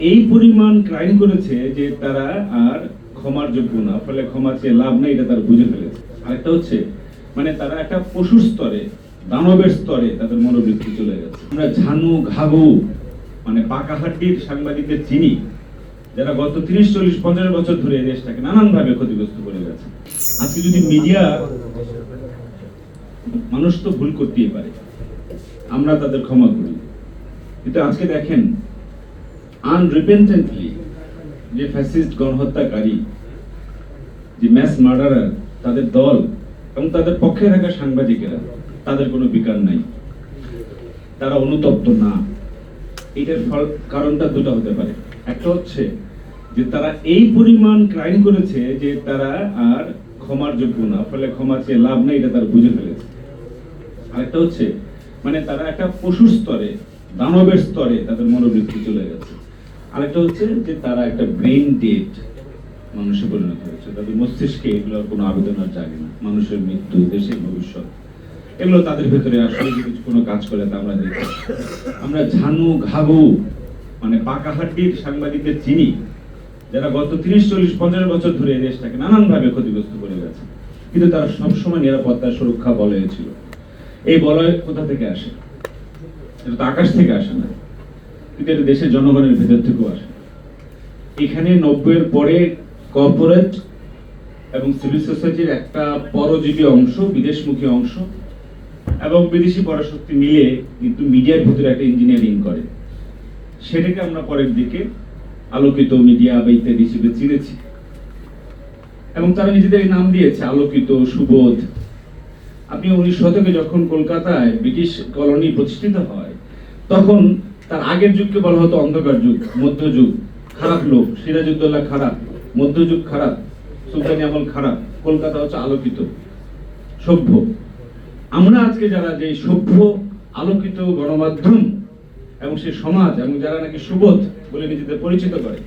এই পরিমাণ ক্রাইম করেছে যে তারা আর ক্ষমার যোগ্য না, ফলে ক্ষমা চেয়ে লাভ নেই, এটা তারা বুঝে ফেলেছে। আরেকটা হচ্ছে মানে তারা একটা পশুর স্তরে, দানবের স্তরে তাদের মনোবৃত্তি চলে গেছে। আমরা ঝানু ঘাঘু মানে পাকা হাড্ডির সাংবাদিকদের চিনি, যারা গত 30-40-50 বছর ধরে এই দেশটাকে নানানভাবে ক্ষতিগ্রস্ত করে গেছে। আজকে যদি মিডিয়া, মানুষ তো ভুল করতেই পারে, আমরা তাদের ক্ষমা করি, কিন্তু আজকে দেখেন আনরিপেন্টেন্টলি যে ফ্যাসিস্ট গণহত্যাকারী, যে ম্যাস মার্ডারার, তাদের দল এবং তাদের পক্ষে থাকা সাংবাদিকেরা, তাদের কোনো বিকার নাই, তারা অনুতপ্ত না। এটার কারণটা দুটো হতে পারে। একটা হচ্ছে যে তারা এই পরিমাণ ক্রাইম করেছে যে তারা আর ক্ষমার যোগ্য না, ফলে ক্ষমা চেয়ে লাভ নেই, এটা তারা বুঝে ফেলেছে। আরেকটা হচ্ছে মানে তারা একটা পশুর স্তরে, দানবের স্তরে তাদের মনোবৃত্তি চলে গেছে। আরেকটা হচ্ছে যে তারা একটা ব্রেন ডেড মানুষে পরিণত হয়েছে, তাদের মস্তিষ্কে এগুলোর কোনো আবেদন আর জাগে না। মানুষের মৃত্যু, দেশের ভবিষ্যৎ, এগুলো তাদের ভেতরে আসলে কিছু কোনো কাজ করে তা আমরা দেখি। আমরা ঝানু ঘাঘু মানে পাকা হাড্ডির সাংবাদিকদের চিনি, যারা গত 30-40-50 বছর ধরে এই দেশটাকে নানানভাবে ক্ষতিগ্রস্ত করে গেছে, কিন্তু তারা সবসময় নিরাপত্তা সুরক্ষা বলয়ে ছিল। এই বলয় কোথা থেকে আসে? এটা তো আকাশ থেকে আসে না, কিন্তু এটা দেশের জনগণের ভেতর থেকেও আসে। এখানে 90-এর পরে কর্পোরেট এবং সিভিল সোসাইটির একটা পরজীবী অংশ, বিদেশমুখী অংশ এবং বিদেশি পরাশক্তি মিলে কিন্তু মিডিয়ার ভিতরে একটা ইঞ্জিনিয়ারিং করে, সেটাকে আমরা পরের দিকে আলোকিত মিডিয়া বা ইত্যাদি হিসেবে চিনেছি এবং তারা নিজেদের নাম দিয়েছে আলোকিত, সুবোধ। আপনি 19 শতকে যখন কলকাতায় ব্রিটিশ কলোনি প্রতিষ্ঠিত হয়, তখন তার আগের যুগকে বলা হতো অন্ধকার যুগ, মধ্যযুগ, খারাপ লোক, সিরাজউদ্দৌলা খারাপ, মধ্যযুগ খারাপ, সুলতানি আমল খারাপ, কলকাতা হচ্ছে আলোকিত, সভ্য। আমরা আজকে যারা যে সভ্য, আলোকিত গণমাধ্যম এবং সে সমাজ এবং যারা নাকি সুবোধ বলে নিজেদের পরিচিত করে,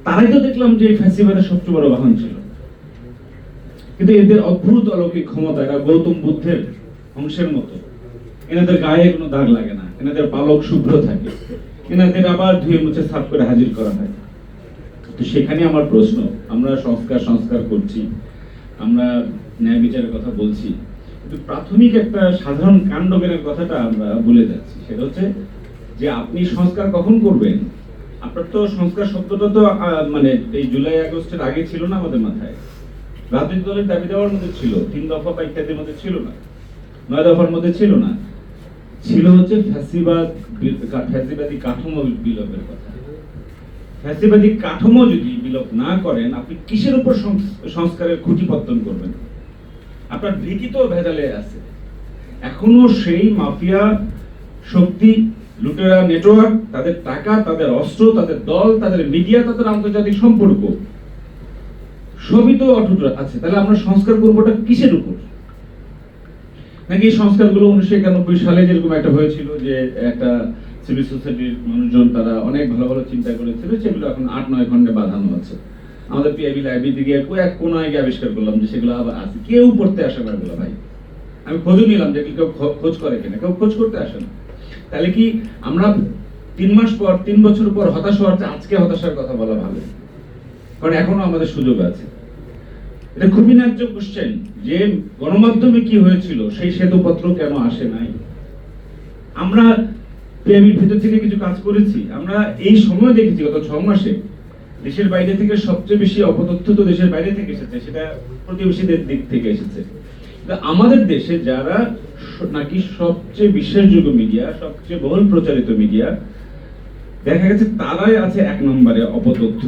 তারাই তো দেখলাম যে ফ্যাসিবাদের সবচেয়ে বড় বাহন ছিল। কিন্তু এদের অদ্ভুত অলৌকিক ক্ষমতা, এরা গৌতম বুদ্ধের অংশের মতো। এনাদের গায়ে কোনো দাগ লাগে না, এনাদের পালক শুভ্র থাকে, এনাদের আবার ধুয়ে মুছে সাফ করে হাজির করা হয়। তো সেখানে আমার প্রশ্ন, আমরা সংস্কার করছি, আমরা ন্যায় বিচারের কথা বলছি, কিন্তু প্রাথমিক একটা সাধারণ কাণ্ডজ্ঞানের কথাটা আমরা ভুলে যাচ্ছি। সেটা হচ্ছে যে আপনি সংস্কার কখন করবেন? আপনার তো সংস্কার শব্দটা তো মানে এই জুলাই আগস্টের আগে ছিল না আমাদের মাথায়। রাজনৈতিক দলের দাবি দেওয়ার মধ্যে ছিল, 3 দফা বা ইত্যাদির মধ্যে ছিল না, 9 দফার মধ্যে ছিল না, ছিল হচ্ছে ফ্যাসিবাদী কাঠামো বিলোপের কথা। ফ্যাসিবাদী কাঠামো যদি বিলোপ না করেন, আপনি কিসের উপর সংস্কারের খুঁটি পত্তন করবেন? আপনার ভিত্তি তো ভেজালে আছে। এখনো সেই মাফিয়া শক্তি, লুটেরা নেটওয়ার্ক, তাদের টাকা, তাদের অস্ত্র, তাদের দল, তাদের মিডিয়া, তাদের আন্তর্জাতিক সম্পর্ক সবই তো অটুট আছে। তাহলে আমরা সংস্কার করবোটা কিসের উপর? নাকি এই সংস্কারগুলো 1991 সালে যেরকম একটা হয়েছিল, যে একটা সিভিল সোসাইটির মানুষজন তারা অনেক ভালো ভালো চিন্তা করেছিল, সেগুলো এখন 8-9 খণ্ডে বাঁধানো আছে। আমাদের পিআইবি লাইব্রেরি দিকে এক কোনায় গিয়ে আবিষ্কার করলাম যে সেগুলো আবার আছে, কেউ পড়তে আসে না এগুলো। ভাই, আমি খোঁজও নিলাম যে কেউ খোঁজ করে কিনা, কেউ খোঁজ করতে আসে না। তাহলে কি আমরা 3 মাস পর, 3 বছর পর হতাশ হওয়ার চেয়ে আজকে হতাশার কথা বলা ভালো, কারণ এখনো আমাদের সুযোগ আছে। এটা খুবই ন্যায্য কোশ্চেন যে গণমাধ্যমে কি হয়েছিল, সেই শ্বেতপত্র কেন আসে নাই? আমরা পিআইবির ভিতর থেকে কিছু কাজ করেছি, আমরা এই সময় দেখেছি গত 6 মাসে দেশের বাইরে থেকে সবচেয়ে বেশি অপতথ্য তো দেশের বাইরে থেকে এসেছে, সেটা প্রতিবেশীদের দিক থেকে এসেছে। আমাদের দেশে যারা নাকি সবচেয়ে বিশ্বাসযোগ্য মিডিয়া, সবচেয়ে বহুল প্রচারিত মিডিয়া, দেখা গেছে তারাই আছে 1 নম্বরে অপতথ্য।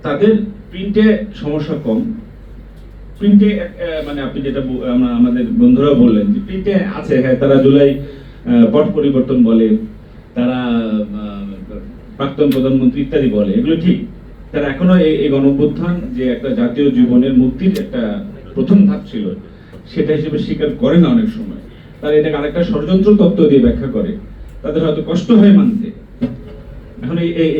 তাদের প্রিন্টে সমস্যা কম, প্রিন্টে মানে আপনি যেটা আমাদের বন্ধুরা বললেন যে প্রিন্টে আছে, হ্যাঁ, তারা জুলাই পট পরিবর্তন বলে, তারা প্রাক্তন প্রধানমন্ত্রী ইত্যাদি বলে, এগুলো ঠিক। তারা এখনো এই গণঅভ্যুত্থান যে একটা জাতীয় জীবনের মুক্তির একটা প্রথম ধাপ ছিল, সেটা হিসেবে স্বীকার করে না অনেক সময়। তারা এটাকে আরেকটা ষড়যন্ত্র তত্ত্ব দিয়ে ব্যাখ্যা করে, তাদের হয়তো কষ্ট হয় মানতে। এখন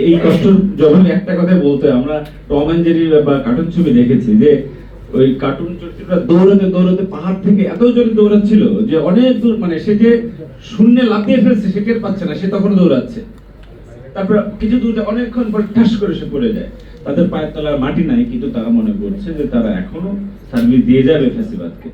এই কষ্ট যখন একটা কথা বলতে, আমরা টম অ্যান্ড জেরি বা কার্টুন ছবি দেখেছি যে ওই কার্টুন চরিত্রটা দৌড়াতে দৌড়াতে পাহাড় থেকে এত জোরে দৌড়াচ্ছিল যে অনেক দূর, মানে সে যে শূন্যে লাফিয়ে ফেলছে সে টের পাচ্ছে না, সে তখন দৌড়াচ্ছে। তারপর কিছু দূর অনেকক্ষণ পর ঠাস করে সে পড়ে যায়। তাদের পায়ের তলায় মাটি নাই, কিন্তু তারা মনে করছে যে তারা এখনো সার্ভিস দিয়ে যাবে ফ্যাসিবাদকে।